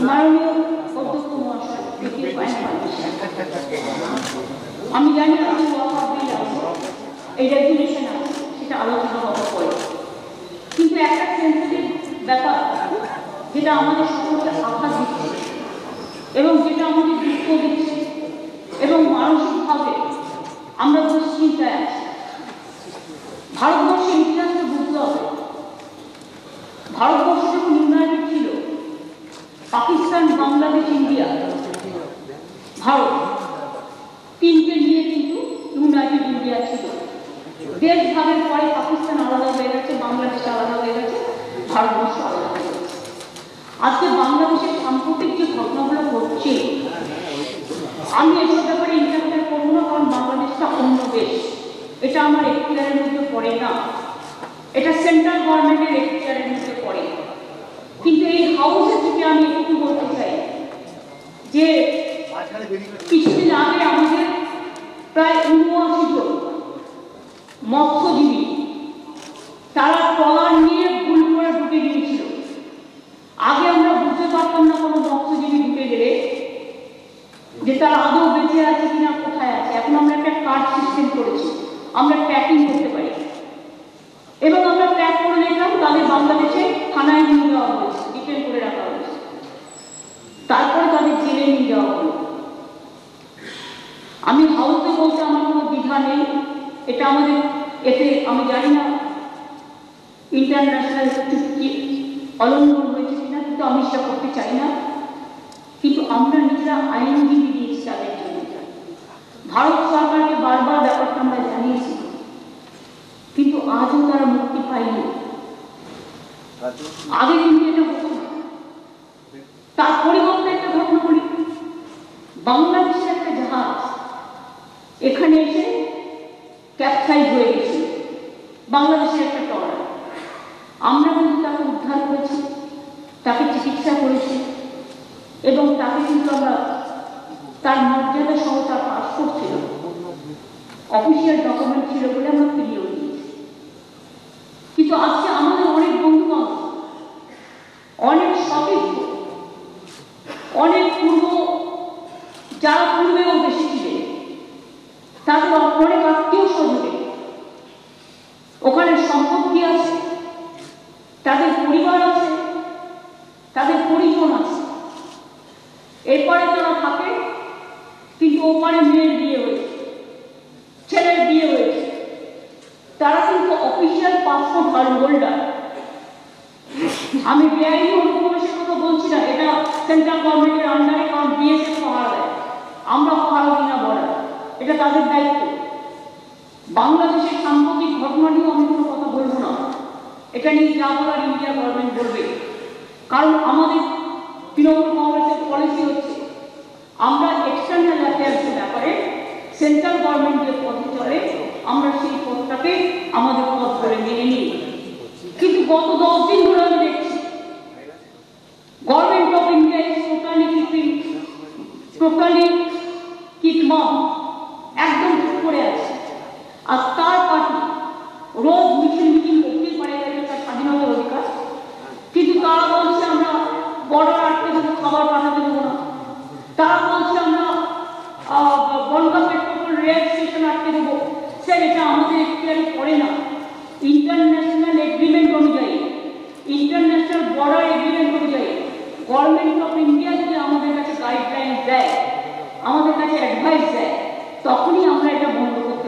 মাননীয় অধ্যক্ষ মহাশয়, আমি জানি আপনি এই রেগুলেশন আছে, সেটা আলোচনা হওয়ার পরে, কিন্তু একটা সেন্সিটিভ ব্যাপার যেটা আমাদের সকলকে আঘাত দিচ্ছে এবং যেটা আমাদের দুঃখ দিচ্ছে এবং মানসিকভাবে আমরা দুশ্চিন্তায় আছি। ভারতবর্ষের ইতিহাসটা বুঝতে হবে। ভারতবর্ষ যখন ইউনাইটেড ছিল, পাকিস্তান, বাংলাদেশ, ইন্ডিয়া, ভারত তিনটে নিয়ে কিন্তু ইউনাইটেড ইন্ডিয়া ছিল। দেশ ভাগের পরে পাকিস্তান আলাদা হয়ে গেছে, বাংলাদেশ আলাদা হয়ে গেছে, ভারতবর্ষ আলাদা হয়ে গেছে। আজকে বাংলাদেশের সাম্প্রতিক যে ঘটনাগুলো ঘটছে, আমি এসব ব্যাপারে ইন্টারফেয়ার করবো না, কারণ বাংলাদেশটা অন্য দেশ, এটা আমার এখতিয়ারের মধ্যে পড়ে না, এটা সেন্ট্রাল গভর্নমেন্টের এখতিয়ারের মধ্যে পড়ে। কিন্তু এই হাউসে থেকে আমি একটু বলতে চাই যে কিছুদিন আগে আমাদের প্রায় ৭৯ জন মৎস্যজীবী তারা ট্রলার নিয়ে ভুল করে ঢুকে গিয়েছিল। আগে আমরা বুঝতে পারতাম না কোনো মৎস্যজীবী ঢুকে গেলে যে তারা আদৌ বেঁচে আছে কিনা, কোথায় আছে। এখন আমরা একটা কার্ড সিস্টেম করেছি, আমরা ট্র্যাকিং করতে পারি এবং আমরা ট্র্যাক করে দেখলাম তাদের বাংলাদেশে থানায় নিয়ে যাওয়া হয়েছে, ডিটেন করে রাখা হয়েছে, তারপরে তাদের জেলে নিয়ে যাওয়া হলো। আমি হাউসে বলতে আমার কোনো দ্বিধা নেই, এটা আমাদের এতে আমি জানি না ইন্টারন্যাশনাল চুক্তি অলঙ্ঘন হয়েছে কিনা, কিন্তু আমি সেটা করতে চাই না। কিন্তু আমরা নিজেরা আইনজীবী দিয়েছি তাদের জন্য। ভারত সরকারকে বারবার ব্যাপারটা আমরা জানিয়েছি, কিন্তু আজও তারা মুক্তি পায়নি। আগে কিন্তু এটা হতো না। তার পরিবর্তে একটা ঘটনা বলি, বাংলাদেশের একটা জাহাজ এখানে এসে ক্যাপসাইজ হয়ে গেছে, বাংলাদেশের একটা ট্রলার। আমরা কিন্তু তাকে উদ্ধার করেছি, তাকে চিকিৎসা করেছি এবং তাকে কিন্তু আমরা তার মর্যাদা সহ তার পাসপোর্ট ছিল, অফিসিয়াল ডকুমেন্ট ছিল বলে আমরা ফিরিয়েও দিয়েছি। কিন্তু আজকে আমাদের অনেক বন্ধু বান্ধব, অনেক সতীর্থ, অনেক যারা পূর্বেও দেশে ছিলেন, তাদের অনেক আত্মীয় স্বজনে ওখানে সম্পত্তি আছে, তাদের পরিবার আছে, তাদের পরিজন আছে। এরপরে তারা থাকে, কিন্তু ওপারে মেয়ের বিয়ে হয়েছে, ছেলের বিয়ে হয়েছে, তারা কিন্তু অফিসিয়াল পাসপোর্ট হোল্ডার। আমি বেআইনি অনুপ্রবেশের কথা বলছি না, এটা সেন্ট্রাল গভর্নমেন্টের আন্ডারে, কারণ বিএসএফ পাহারা দেয়, আমরা পাহারা দিই না বর্ডার, এটা তাদের দায়িত্ব। বাংলাদেশের সাম্প্রতিক ঘটনা নিয়েও আমি কোনো কথা বলবো না, এটা নিয়ে যা বলার ইন্ডিয়া গভর্নমেন্ট বলবে। কারণ আমাদের তৃণমূল কংগ্রেসের পলিসি হচ্ছে আমরা এক্সটার্নাল অ্যাফেয়ার্সের ব্যাপারে সেন্ট্রাল গভর্নমেন্ট যে পথে চলে আমরা সেই পথটাকে আমাদের পথ করে মেনে নিই। কিন্তু গত 10 দিন ধরে আমি দেখছি government of India is totally কিকমম, একদম চুপ করে আছে। আর তার পার্টি রোজ মিটিং করতেই পারে, তার স্বাধীনতার অধিকার, কিন্তু তারা বলছে আমরা বর্ডার আটকে দেবো, খাবার পাঠাতে দেবো না। তারা বলছে আমরা বনগা পেট্রোল রেল স্টেশন আটকে দেবো। স্যার, এটা আমাদের এখতিয়ারে পড়ে না। ইন্টারন্যাশনাল এগ্রিমেন্ট অনুযায়ী, ইন্টারন্যাশনাল বর্ডার এগ্রিমেন্ট অনুযায়ী গভর্নমেন্ট অফ ইন্ডিয়া যদি আমাদের কাছে গাইডলাইন দেয়, আমাদের কাছে অ্যাডভাইস দেয়, তখনই আমরা এটা বন্ধ করতে